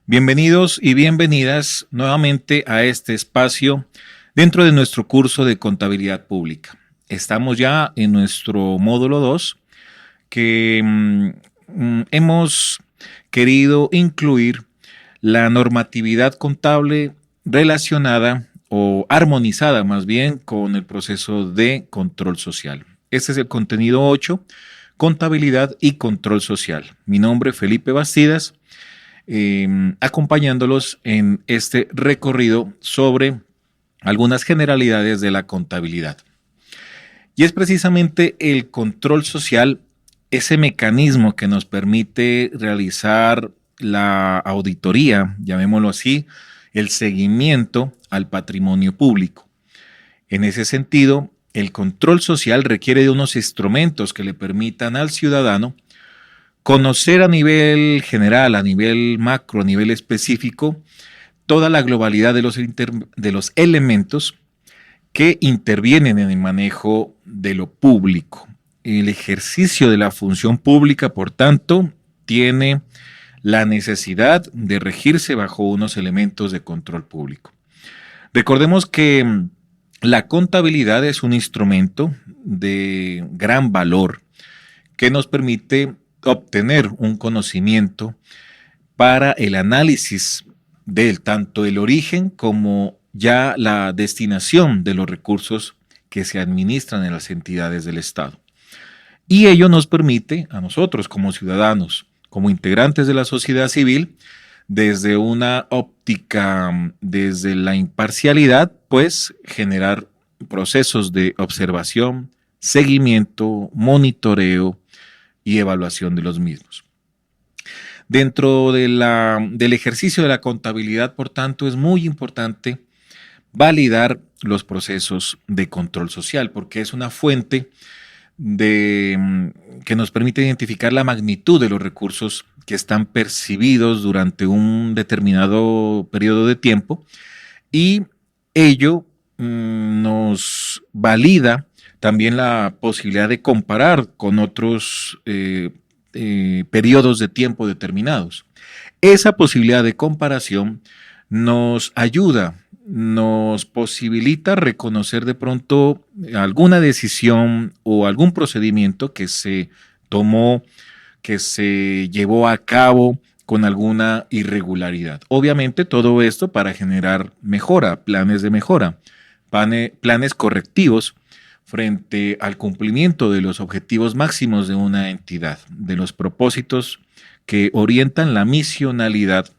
Bienvenidos y bienvenidas nuevamente a este espacio dentro de nuestro curso de contabilidad pública. Estamos ya en nuestro módulo 2 que hemos querido incluir la normatividad contable relacionada o armonizada más bien con el proceso de control social. Este es el contenido 8, contabilidad y control social. Mi nombre es Felipe Bastidas. Acompañándolos en este recorrido sobre algunas generalidades de la contabilidad. Y es precisamente el control social ese mecanismo que nos permite realizar la auditoría, llamémoslo así, el seguimiento al patrimonio público. En ese sentido, el control social requiere de unos instrumentos que le permitan al ciudadano conocer a nivel general, a nivel macro, a nivel específico, toda la globalidad de los elementos que intervienen en el manejo de lo público. El ejercicio de la función pública, por tanto, tiene la necesidad de regirse bajo unos elementos de control público. Recordemos que la contabilidad es un instrumento de gran valor que nos permite obtener un conocimiento para el análisis del tanto el origen como ya la destinación de los recursos que se administran en las entidades del Estado. Y ello nos permite a nosotros como ciudadanos, como integrantes de la sociedad civil, desde una óptica, desde la imparcialidad, pues generar procesos de observación, seguimiento, monitoreo y evaluación de los mismos. Dentro del ejercicio de la contabilidad, por tanto, es muy importante validar los procesos de control social, porque es una fuente que nos permite identificar la magnitud de los recursos que están percibidos durante un determinado periodo de tiempo y ello nos valida también la posibilidad de comparar con otros periodos de tiempo determinados. Esa posibilidad de comparación nos ayuda, nos posibilita reconocer de pronto alguna decisión o algún procedimiento que se tomó, que se llevó a cabo con alguna irregularidad. Obviamente todo esto para generar mejora, planes de mejora, planes correctivos frente al cumplimiento de los objetivos máximos de una entidad, de los propósitos que orientan la misionalidad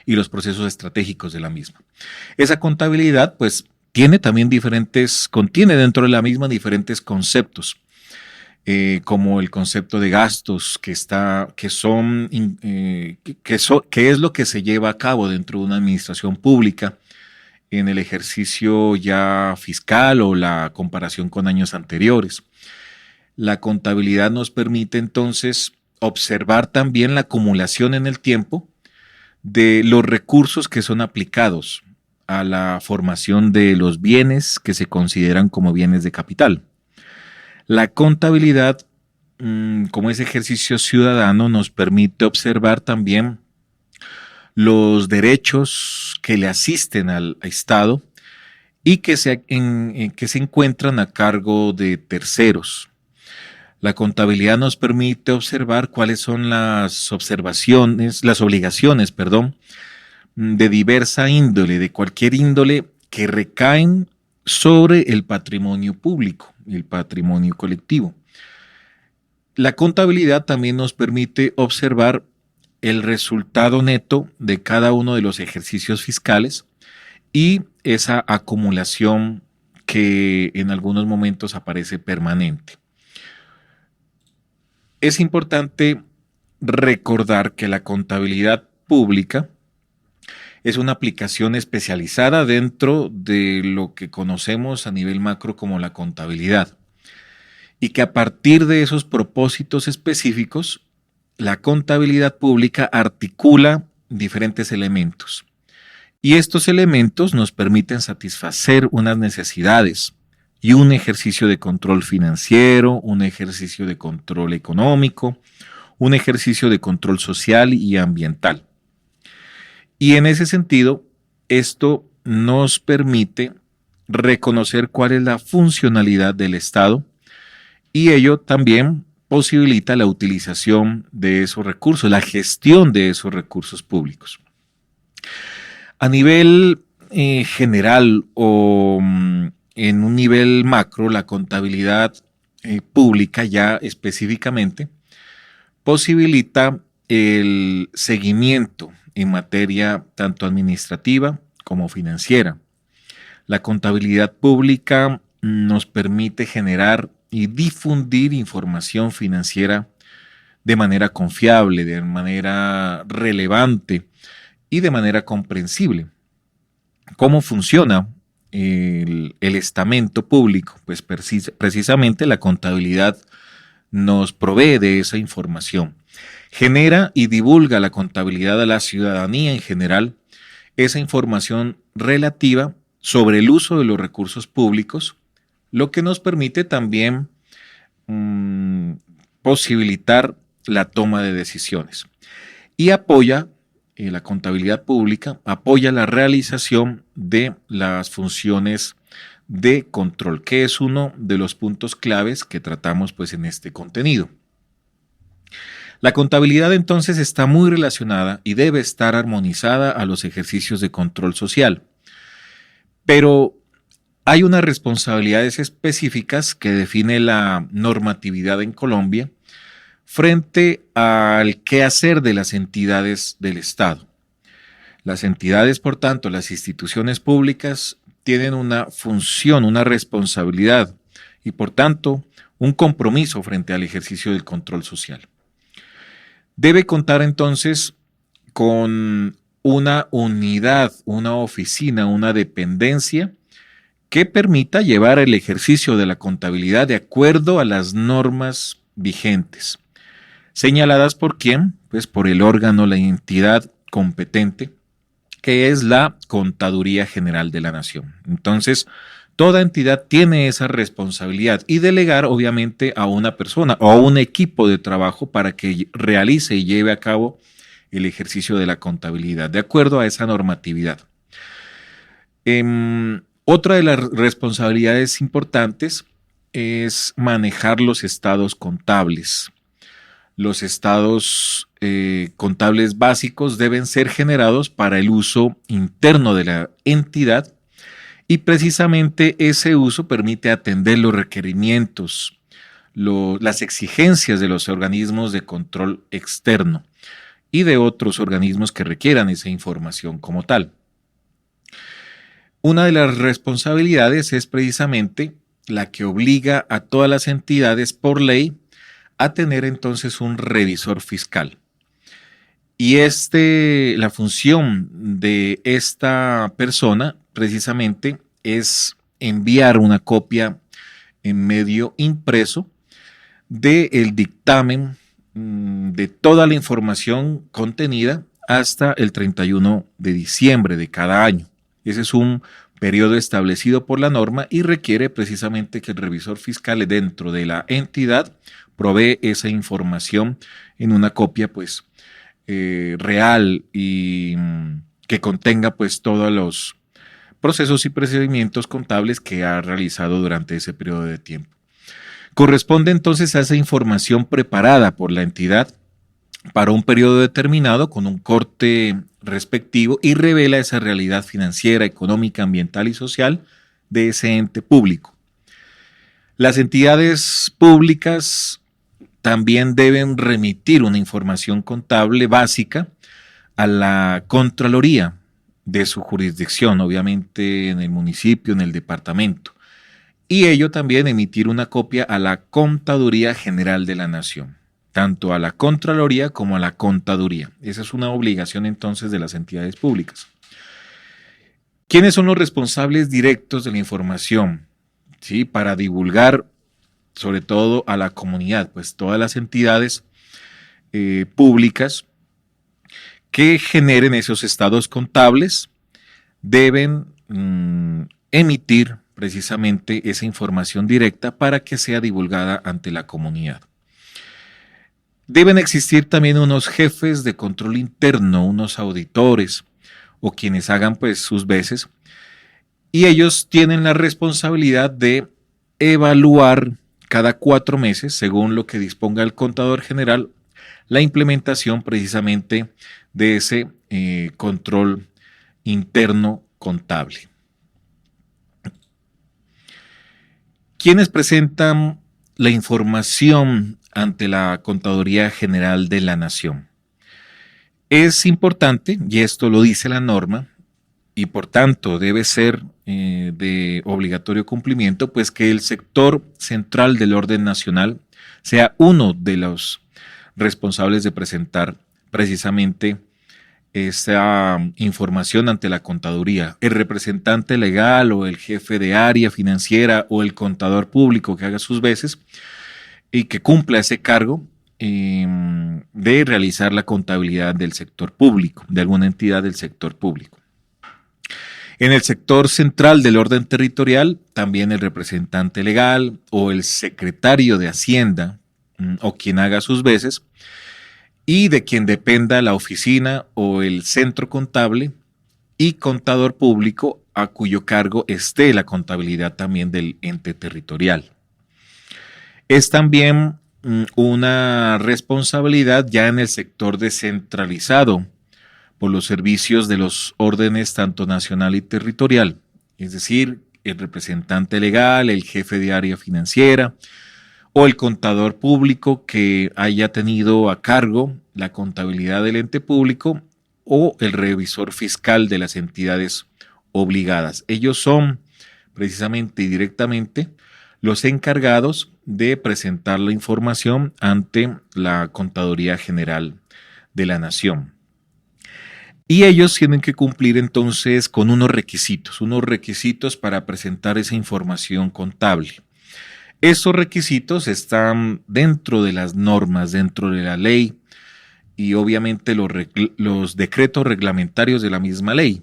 y los procesos estratégicos de la misma. Esa contabilidad, pues, contiene dentro de la misma diferentes conceptos, como el concepto de gastos, que es lo que se lleva a cabo dentro de una administración pública, en el ejercicio ya fiscal o la comparación con años anteriores. La contabilidad nos permite entonces observar también la acumulación en el tiempo de los recursos que son aplicados a la formación de los bienes que se consideran como bienes de capital. La contabilidad, como ese ejercicio ciudadano, nos permite observar también los derechos que le asisten al Estado y que se encuentran a cargo de terceros. La contabilidad nos permite observar cuáles son las obligaciones, de diversa índole, de cualquier índole que recaen sobre el patrimonio público, el patrimonio colectivo. La contabilidad también nos permite observar el resultado neto de cada uno de los ejercicios fiscales y esa acumulación que en algunos momentos aparece permanente. Es importante recordar que la contabilidad pública es una aplicación especializada dentro de lo que conocemos a nivel macro como la contabilidad y que a partir de esos propósitos específicos la contabilidad pública articula diferentes elementos y estos elementos nos permiten satisfacer unas necesidades y un ejercicio de control financiero, un ejercicio de control económico, un ejercicio de control social y ambiental. Y en ese sentido, esto nos permite reconocer cuál es la funcionalidad del Estado y ello también posibilita la utilización de esos recursos, la gestión de esos recursos públicos. A nivel general o en un nivel macro, la contabilidad pública ya específicamente posibilita el seguimiento en materia tanto administrativa como financiera. La contabilidad pública nos permite generar y difundir información financiera de manera confiable, de manera relevante y de manera comprensible. ¿Cómo funciona el estamento público? Pues precisamente la contabilidad nos provee de esa información. Genera y divulga la contabilidad a la ciudadanía en general esa información relativa sobre el uso de los recursos públicos, lo que nos permite también posibilitar la toma de decisiones. Y apoya, la contabilidad pública apoya la realización de las funciones de control, que es uno de los puntos claves que tratamos pues en este contenido. La contabilidad entonces está muy relacionada y debe estar armonizada a los ejercicios de control social. Pero hay unas responsabilidades específicas que define la normatividad en Colombia frente al quehacer de las entidades del Estado. Las entidades, por tanto, las instituciones públicas tienen una función, una responsabilidad y, por tanto, un compromiso frente al ejercicio del control social. Debe contar entonces con una unidad, una oficina, una dependencia que permita llevar el ejercicio de la contabilidad de acuerdo a las normas vigentes. ¿Señaladas por quién? Pues por el órgano, la entidad competente, que es la Contaduría General de la Nación. Entonces, toda entidad tiene esa responsabilidad y delegar obviamente a una persona o a un equipo de trabajo para que realice y lleve a cabo el ejercicio de la contabilidad de acuerdo a esa normatividad. Otra de las responsabilidades importantes es manejar los estados contables. Los estados contables básicos deben ser generados para el uso interno de la entidad y precisamente ese uso permite atender los requerimientos, las exigencias de los organismos de control externo y de otros organismos que requieran esa información como tal. Una de las responsabilidades es precisamente la que obliga a todas las entidades por ley a tener entonces un revisor fiscal. Y la función de esta persona precisamente es enviar una copia en medio impreso del dictamen de toda la información contenida hasta el 31 de diciembre de cada año. Ese es un periodo establecido por la norma y requiere precisamente que el revisor fiscal dentro de la entidad provee esa información en una copia pues real y que contenga pues todos los procesos y procedimientos contables que ha realizado durante ese periodo de tiempo. Corresponde entonces a esa información preparada por la entidad para un periodo determinado con un corte respectivo y revela esa realidad financiera, económica, ambiental y social de ese ente público. Las entidades públicas también deben remitir una información contable básica a la Contraloría de su jurisdicción, obviamente en el municipio, en el departamento, y ello también emitir una copia a la Contaduría General de la Nación, tanto a la Contraloría como a la Contaduría. Esa es una obligación entonces de las entidades públicas. ¿Quiénes son los responsables directos de la información? ¿Sí? Para divulgar sobre todo a la comunidad, pues todas las entidades públicas que generen esos estados contables deben emitir precisamente esa información directa para que sea divulgada ante la comunidad. Deben existir también unos jefes de control interno, unos auditores, o quienes hagan pues sus veces, y ellos tienen la responsabilidad de evaluar cada 4 meses, según lo que disponga el contador general, la implementación precisamente de ese control interno contable. ¿Quiénes presentan la información ante la Contaduría General de la Nación? Es importante, y esto lo dice la norma, y por tanto debe ser de obligatorio cumplimiento, pues que el sector central del orden nacional sea uno de los responsables de presentar precisamente esa información ante la contaduría. El representante legal o el jefe de área financiera o el contador público que haga sus veces y que cumpla ese cargo de realizar la contabilidad del sector público, de alguna entidad del sector público. En el sector central del orden territorial, también el representante legal o el secretario de Hacienda o quien haga sus veces, y de quien dependa la oficina o el centro contable y contador público a cuyo cargo esté la contabilidad también del ente territorial. Es también una responsabilidad ya en el sector descentralizado por los servicios de los órdenes tanto nacional y territorial, es decir, el representante legal, el jefe de área financiera o el contador público que haya tenido a cargo la contabilidad del ente público o el revisor fiscal de las entidades obligadas. Ellos son precisamente y directamente los encargados de presentar la información ante la Contaduría General de la Nación. Y ellos tienen que cumplir entonces con unos requisitos para presentar esa información contable. Esos requisitos están dentro de las normas, dentro de la ley y obviamente los decretos reglamentarios de la misma ley,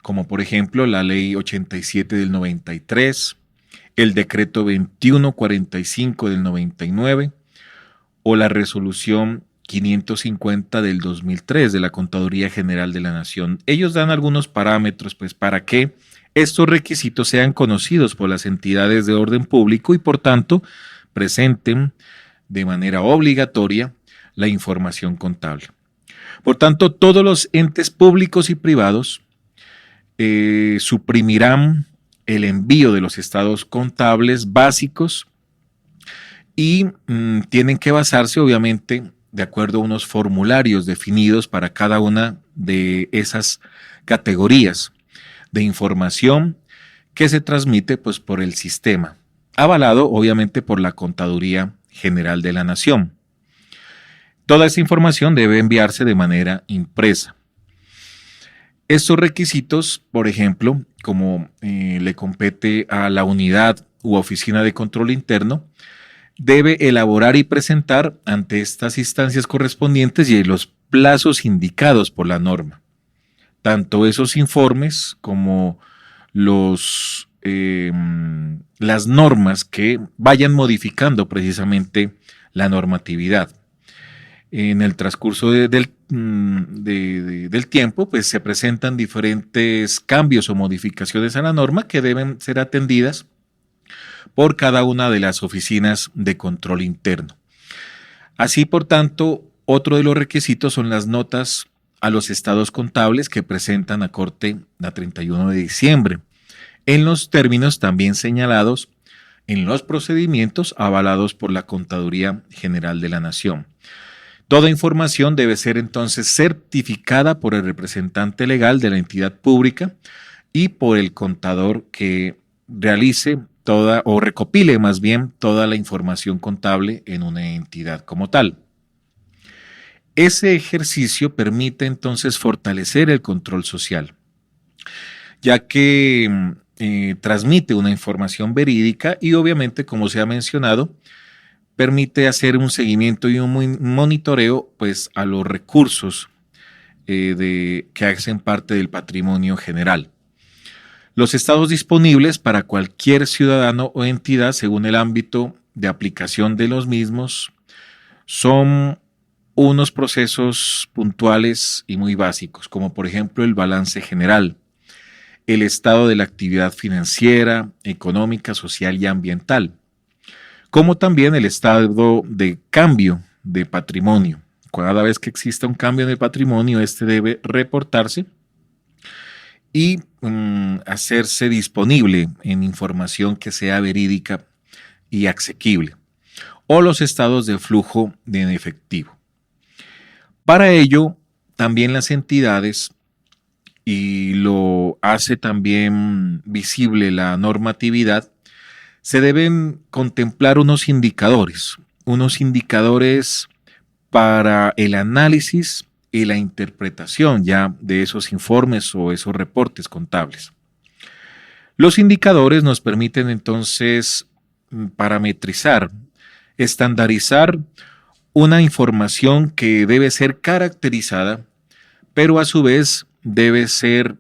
como por ejemplo la ley 87 del 93, el decreto 2145 del 99 o la resolución 550 del 2003 de la Contaduría General de la Nación. Ellos dan algunos parámetros pues para que estos requisitos sean conocidos por las entidades de orden público y por tanto presenten de manera obligatoria la información contable. Por tanto, todos los entes públicos y privados suprimirán el envío de los estados contables básicos y tienen que basarse obviamente de acuerdo a unos formularios definidos para cada una de esas categorías de información que se transmite pues, por el sistema, avalado obviamente por la Contaduría General de la Nación. Toda esa información debe enviarse de manera impresa. Estos requisitos, por ejemplo, como le compete a la unidad u oficina de control interno, debe elaborar y presentar ante estas instancias correspondientes y en los plazos indicados por la norma. Tanto esos informes como las normas que vayan modificando precisamente la normatividad. En el transcurso del tiempo, pues se presentan diferentes cambios o modificaciones a la norma que deben ser atendidas por cada una de las oficinas de control interno. Así, por tanto, otro de los requisitos son las notas a los estados contables que presentan a corte a 31 de diciembre, en los términos también señalados en los procedimientos avalados por la Contaduría General de la Nación. Toda información debe ser entonces certificada por el representante legal de la entidad pública y por el contador que realice toda o recopile más bien toda la información contable en una entidad como tal. Ese ejercicio permite entonces fortalecer el control social, ya que transmite una información verídica y obviamente, como se ha mencionado, permite hacer un seguimiento y un monitoreo pues, a los recursos que hacen parte del patrimonio general. Los estados disponibles para cualquier ciudadano o entidad según el ámbito de aplicación de los mismos son unos procesos puntuales y muy básicos, como por ejemplo el balance general, el estado de la actividad financiera, económica, social y ambiental, como también el estado de cambio de patrimonio. Cada vez que exista un cambio en el patrimonio, este debe reportarse y hacerse disponible en información que sea verídica y asequible, o los estados de flujo de efectivo. Para ello, también las entidades, y lo hace también visible la normatividad, se deben contemplar unos indicadores para el análisis y la interpretación ya de esos informes o esos reportes contables. Los indicadores nos permiten entonces parametrizar, estandarizar una información que debe ser caracterizada, pero a su vez debe ser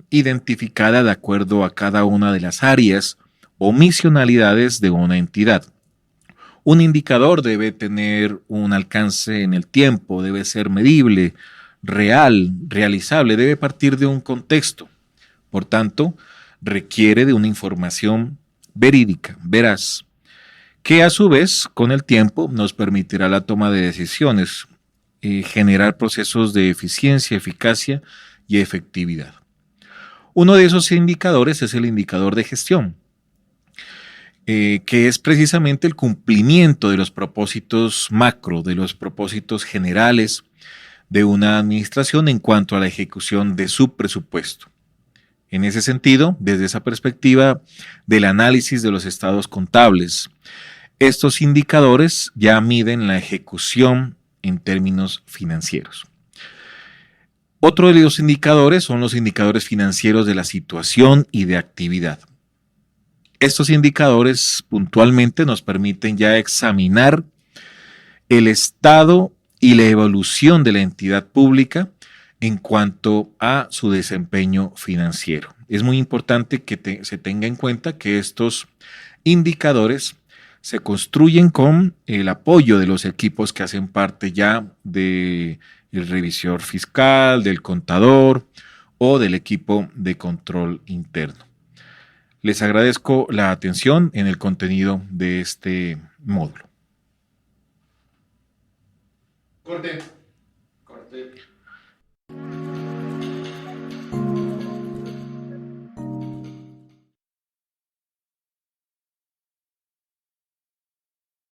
identificada de acuerdo a cada una de las áreas o misionalidades de una entidad. Un indicador debe tener un alcance en el tiempo, debe ser medible, real, realizable, debe partir de un contexto. Por tanto, requiere de una información verídica, veraz, que a su vez, con el tiempo, nos permitirá la toma de decisiones, generar procesos de eficiencia, eficacia y efectividad. Uno de esos indicadores es el indicador de gestión, que es precisamente el cumplimiento de los propósitos macro, de los propósitos generales de una administración en cuanto a la ejecución de su presupuesto. En ese sentido, desde esa perspectiva del análisis de los estados contables, estos indicadores ya miden la ejecución en términos financieros. Otro de los indicadores son los indicadores financieros de la situación y de actividad. Estos indicadores puntualmente nos permiten ya examinar el estado y la evolución de la entidad pública en cuanto a su desempeño financiero. Es muy importante que se tenga en cuenta que estos indicadores se construyen con el apoyo de los equipos que hacen parte ya del revisor fiscal, del contador o del equipo de control interno. Les agradezco la atención en el contenido de este módulo. Corte.